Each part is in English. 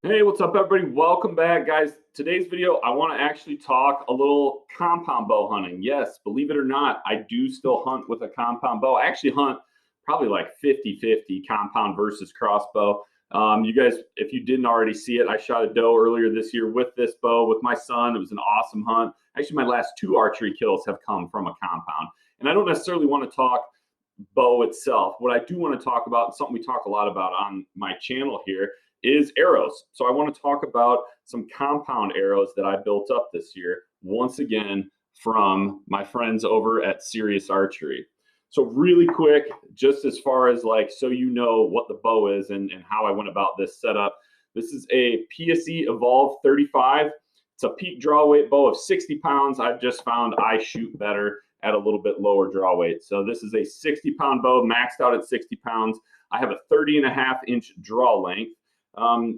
Hey, what's up, everybody? Welcome back, guys. Today's video, I want to actually talk a little compound bow hunting. Yes, believe it or not, I do still hunt with a compound bow. I actually hunt probably like 50-50 compound versus crossbow. You guys, if you didn't already see it, I shot a doe earlier this year with this bow with my son. It was an awesome hunt. Actually, my last 2 archery kills have come from a compound. And I don't necessarily want to talk bow itself. What I do want to talk about, and something we talk a lot about on my channel here, is arrows. So I want to talk about some compound arrows that I built up this year, once again, from my friends over at Sirius Archery. So really quick, just as far as like, so you know what the bow is and how I went about this setup. This is a PSE Evolve 35. It's a peak draw weight bow of 60 pounds. I've just found I shoot better at a little bit lower draw weight. So this is a 60-pound bow, maxed out at 60 pounds. I have a 30.5-inch draw length.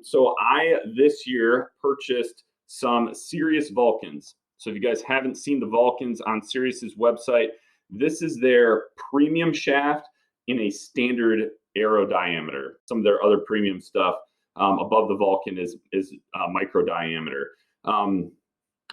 So I, this year, purchased some Sirius Vulcans. So if you guys haven't seen the Vulcans on Sirius's website, this is their premium shaft in a standard arrow diameter. Some of their other premium stuff above the Vulcan is micro diameter.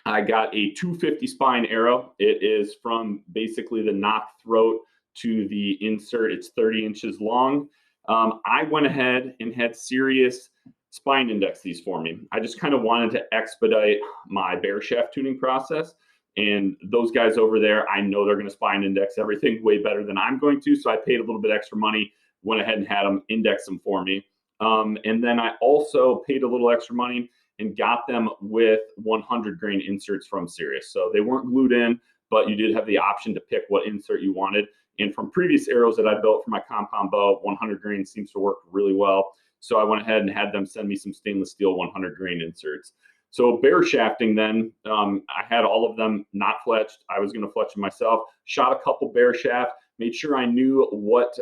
I got a 250 spine arrow. It is from basically the knock throat to the insert. It's 30 inches long. I went ahead and had Sirius spine index these for me. I just kind of wanted to expedite my bear shaft tuning process. And those guys over there, I know they're going to spine index everything way better than I'm going to. So I paid a little bit extra money, went ahead and had them index them for me. And then I also paid a little extra money and got them with 100 grain inserts from Sirius. So they weren't glued in, but you did have the option to pick what insert you wanted. And from previous arrows that I built for my compound bow, 100 grain seems to work really well. So I went ahead and had them send me some stainless steel 100 grain inserts. So bear shafting then, I had all of them not fletched. I was going to fletch them myself. Shot a couple bear shaft, made sure I knew what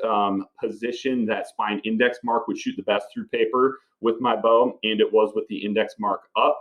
position that spine index mark would shoot the best through paper with my bow, and it was with the index mark up.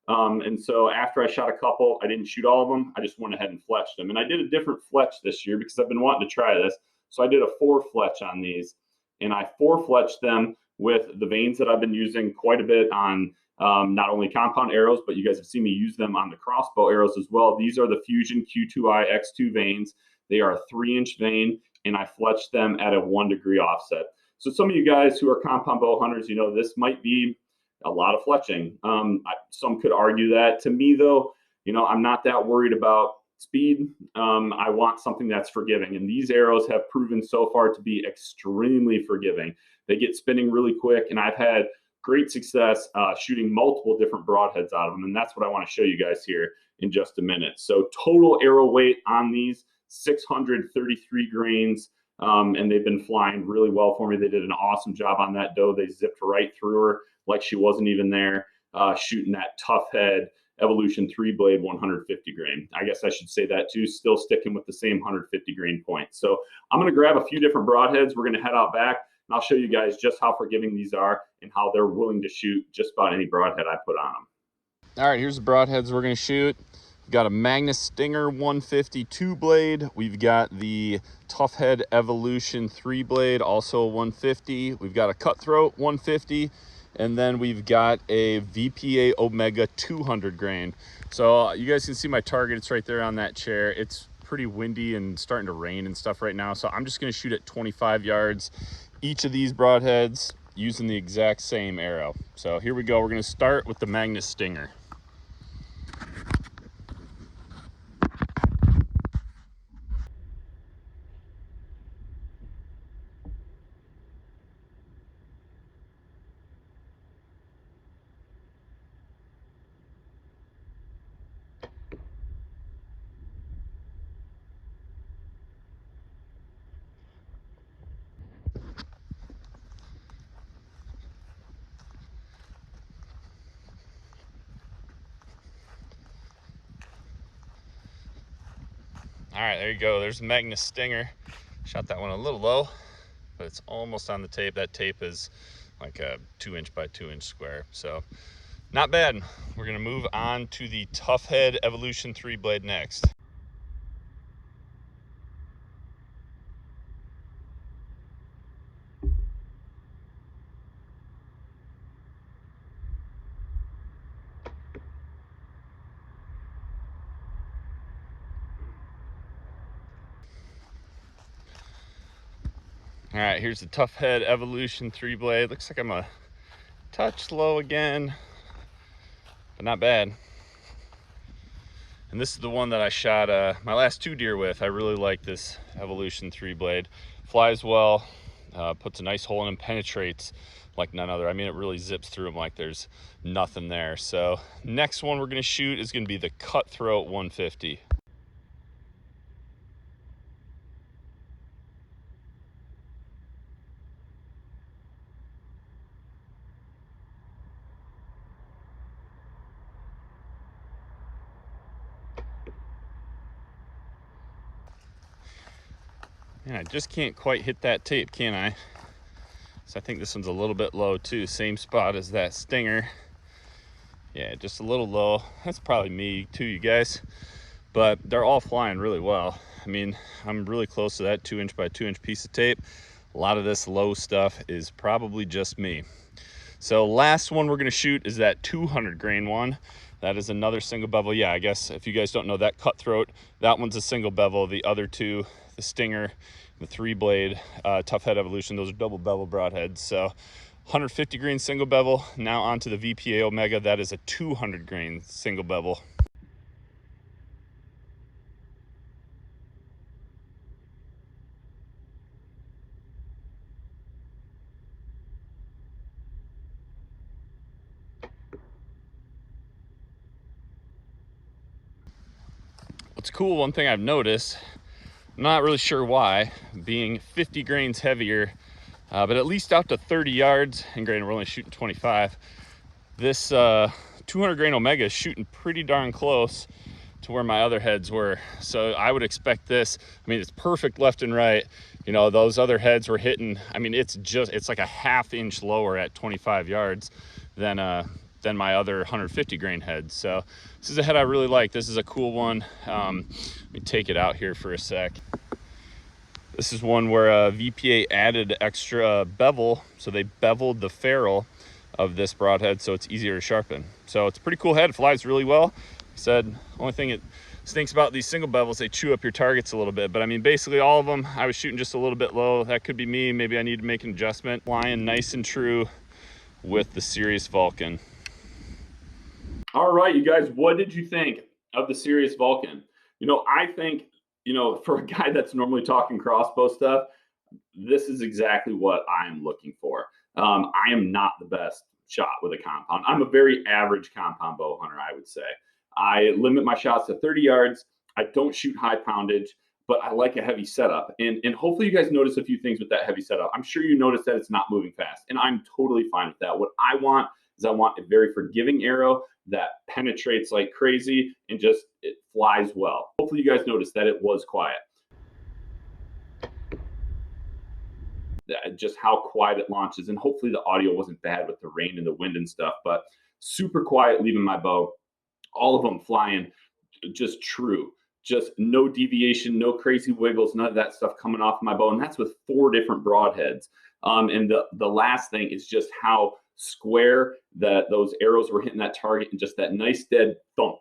And so after I shot a couple, I didn't shoot all of them. I just went ahead and fletched them. And I did a different fletch this year because I've been wanting to try this. So I did a 4 fletch on these, and I 4 fletched them with the vanes that I've been using quite a bit on not only compound arrows, but you guys have seen me use them on the crossbow arrows as well. These are the Fusion Q2I X2 vanes. They are a 3-inch vane, and I fletched them at a 1 degree offset. So some of you guys who are compound bow hunters, you know, this might be a lot of fletching. Some could argue that. To me, though, you know, I'm not that worried about speed. I want something that's forgiving, and these arrows have proven so far to be extremely forgiving. They get spinning really quick, and I've had great success shooting multiple different broadheads out of them, and that's what I want to show you guys here in just a minute. So total arrow weight on these, 633 grains. And they've been flying really well for me. They did an awesome job on that doe. They zipped right through her like she wasn't even there, shooting that Tuffhead Evolution 3-blade 150 grain. I guess I should say that too, still sticking with the same 150 grain point. So I'm going to grab a few different broadheads. We're going to head out back, and I'll show you guys just how forgiving these are and how they're willing to shoot just about any broadhead I put on them. All right, here's the broadheads we're going to shoot. We've got a Magnus Stinger 150 2-blade. We've got the Tuffhead Evolution 3-blade, also 150. We've got a Cutthroat 150. And then we've got a VPA Omega 200 grain. So you guys can see my target. It's right there on that chair. It's pretty windy and starting to rain and stuff right now. So I'm just going to shoot at 25 yards. Each of these broadheads using the exact same arrow. So here we go. We're going to start with the Magnus Stinger. All right, there you go. There's Magnus Stinger. Shot that one a little low, but it's almost on the tape. That tape is like a 2-inch by 2-inch square. So not bad. We're gonna move on to the Tuffhead Evolution 3-blade next. All right, here's the Tuffhead Evolution 3-blade. Looks like I'm a touch low again, but not bad. And this is the one that I shot my last 2 deer with. I really like this Evolution 3-blade. Flies well, puts a nice hole in and penetrates like none other. I mean, it really zips through them like there's nothing there. So next one we're gonna shoot is gonna be the Cutthroat 150. Man, I just can't quite hit that tape, can I? So I think this one's a little bit low too. Same spot as that Stinger. Yeah, just a little low. That's probably me too, you guys. But they're all flying really well. I mean, I'm really close to that 2-inch by 2-inch piece of tape. A lot of this low stuff is probably just me. So last one we're gonna shoot is that 200 grain one. That is another single bevel. Yeah, I guess if you guys don't know, that Cutthroat, that one's a single bevel. The other two, the Stinger, the 3-blade Tuffhead Evolution, those are double bevel broadheads. So 150 grain single bevel. Now onto the VPA Omega. That is a 200 grain single bevel. What's cool, one thing I've noticed, I'm not really sure why, being 50 grains heavier, but at least out to 30 yards, and granted we're only shooting 25, this 200 grain Omega is shooting pretty darn close to where my other heads were. So I would expect this, I mean, it's perfect left and right. You know, those other heads were hitting, I mean, it's like a 1/2 inch lower at 25 yards than my other 150 grain heads. So this is a head I really like. This is a cool one. Let me take it out here for a sec. This is one where VPA added extra bevel, so they beveled the ferrule of this broadhead so it's easier to sharpen. So it's a pretty cool head. It flies really well. I said, only thing it stinks about these single bevels, they chew up your targets a little bit. But I mean, basically all of them, I was shooting just a little bit low. That could be me. Maybe I need to make an adjustment. Flying nice and true with the Sirius Vulcan. All right, you guys, what did you think of the Sirius Vulcan? You know, I think, you know, for a guy that's normally talking crossbow stuff, this is exactly what I'm looking for. I am not the best shot with a compound. I'm a very average compound bow hunter, I would say. I limit my shots to 30 yards. I don't shoot high poundage, but I like a heavy setup. And hopefully you guys notice a few things with that heavy setup. I'm sure you notice that it's not moving fast, and I'm totally fine with that. What I want is I want a very forgiving arrow that penetrates like crazy and just it flies well. Hopefully you guys noticed that it was quiet. Just how quiet it launches, and hopefully the audio wasn't bad with the rain and the wind and stuff, but super quiet leaving my bow. All of them flying just true, just no deviation, no crazy wiggles, none of that stuff coming off my bow. And that's with 4 different broadheads. And the last thing is just how square that those arrows were hitting that target, and just that nice dead thump.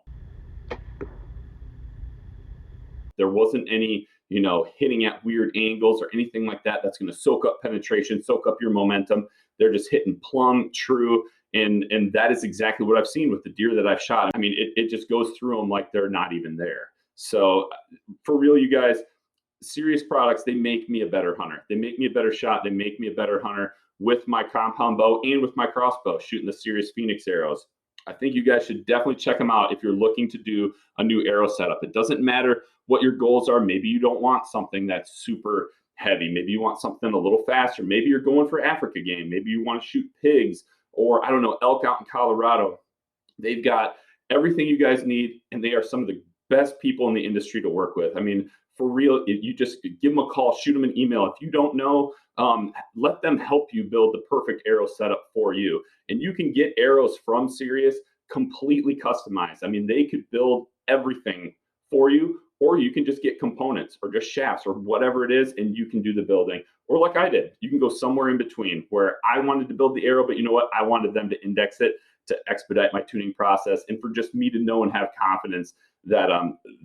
There wasn't any, you know, hitting at weird angles or anything like that. That's going to soak up penetration, soak up your momentum. They're just hitting plumb true. And that is exactly what I've seen with the deer that I've shot. I mean, it just goes through them like they're not even there. So for real, you guys, Sirius Products, they make me a better hunter. They make me a better shot. They make me a better hunter with my compound bow and with my crossbow, shooting the Sirius Phoenix arrows. I think you guys should definitely check them out if you're looking to do a new arrow setup. It doesn't matter what your goals are. Maybe you don't want something that's super heavy. Maybe you want something a little faster. Maybe you're going for Africa game. Maybe you want to shoot pigs or, I don't know, elk out in Colorado. They've got everything you guys need, and they are some of the best people in the industry to work with. I mean, for real, you just give them a call, shoot them an email. If you don't know, let them help you build the perfect arrow setup for you. And you can get arrows from Sirius completely customized. I mean, they could build everything for you, or you can just get components or just shafts or whatever it is, and you can do the building. Or like I did, you can go somewhere in between where I wanted to build the arrow, but you know what? I wanted them to index it to expedite my tuning process, and for just me to know and have confidence that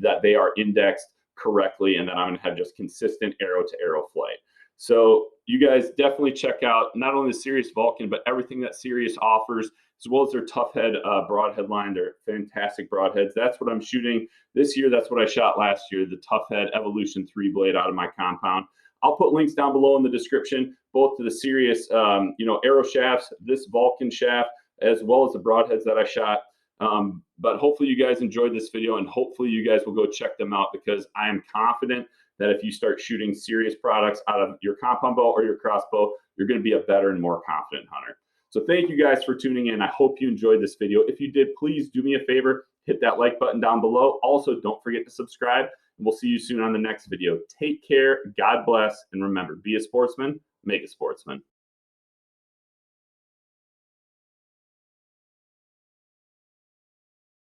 that they are indexed correctly, and that I'm going to have just consistent arrow to arrow flight. So you guys definitely check out not only the Sirius Vulcan, but everything that Sirius offers, as well as their Tuffhead broadhead line. They're fantastic broadheads. That's what I'm shooting this year. That's what I shot last year, the Tuffhead Evolution 3-blade out of my compound. I'll put links down below in the description, both to the Sirius, arrow shafts, this Vulcan shaft, as well as the broadheads that I shot. But hopefully you guys enjoyed this video, and hopefully you guys will go check them out, because I am confident that if you start shooting Sirius products out of your compound bow or your crossbow, you're going to be a better and more confident hunter. So thank you guys for tuning in. I hope you enjoyed this video. If you did, please do me a favor, hit that like button down below. Also, don't forget to subscribe, and we'll see you soon on the next video. Take care, God bless, and remember, be a sportsman, make a sportsman.